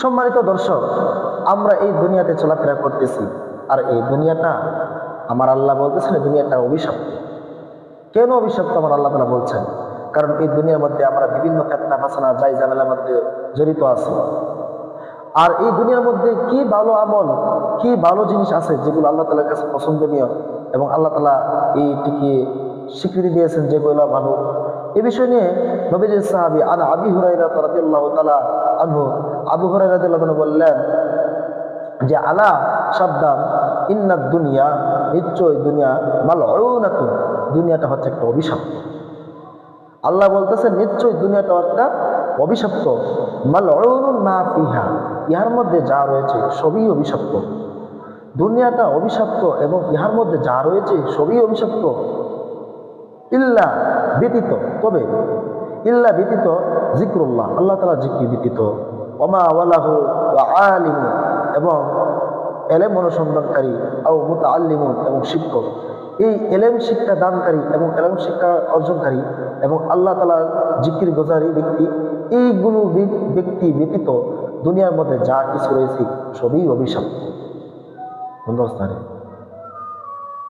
সম্মানিত দর্শক, আমরা এই দুনিয়াতে চলাফেরা করতেছি, আর এই দুনিয়াটা আমার আল্লাহ বলতেছেন এই দুনিয়াটা অভিশপ্ত। কেন অভিশপ্ত আমার আল্লাহ তাআলা বলছেন? কারণ এই দুনিয়ার মধ্যে আমরা বিভিন্ন ফিতনা ফাসানা জায় ঝামেলার মধ্যে জড়িত আছি। আর এই দুনিয়ার মধ্যে কি ভালো আমল, কি ভালো জিনিস আছে যেগুলো আল্লাহ তাআলার কাছে পছন্দনীয় এবং আল্লাহ তাআলা এইটিকে স্বীকৃতি দিয়েছেন যেগুলো ভালো, এ বিষয় নিয়ে নবীজির সাহাবী আবি হুরায়রা রাদিয়াল্লাহু তাআলা আনহু, আবু হুরায়রা রাদিয়াল্লাহু আনহু বললেন যে আলা, সাবধান, ইন্নাদ দুনিয়া, নিশ্চয় দুনিয়া মালউনাতুন, দুনিয়াটা হচ্ছে একটা অভিশপ্ত। আল্লাহ বলতেছেন নিশ্চয় দুনিয়াটা একটা অভিশপ্ত। মালউনুন মা ফিহা, ইহার মধ্যে যা রয়েছে সবই অভিশপ্ত। দুনিয়াটা অভিশপ্ত এবং ইহার মধ্যে যা রয়েছে সবই অভিশপ্ত। ইল্লা, ব্যতীত, তবে ইল্লা ব্যতীত জিক্রুল্লাহ, আল্লাহ তাআলা জিকির ব্যতীত, ওমা ওয়ালাহু ওয়া আলিম, এবং এলেম অনুসন্ধানকারী, আও মুতাআল্লিমুন, এবং শিক্ষক। এই এলেম শিক্ষা দানকারী এবং এলেম শিক্ষা অর্জনকারী এবং আল্লাহ তাআলার জিকির গোজারি ব্যক্তি, এইগুলো ব্যক্তি ব্যতীত দুনিয়ার মধ্যে যা কিছু রয়েছে সবই অভিশপ্ত। বন্ধু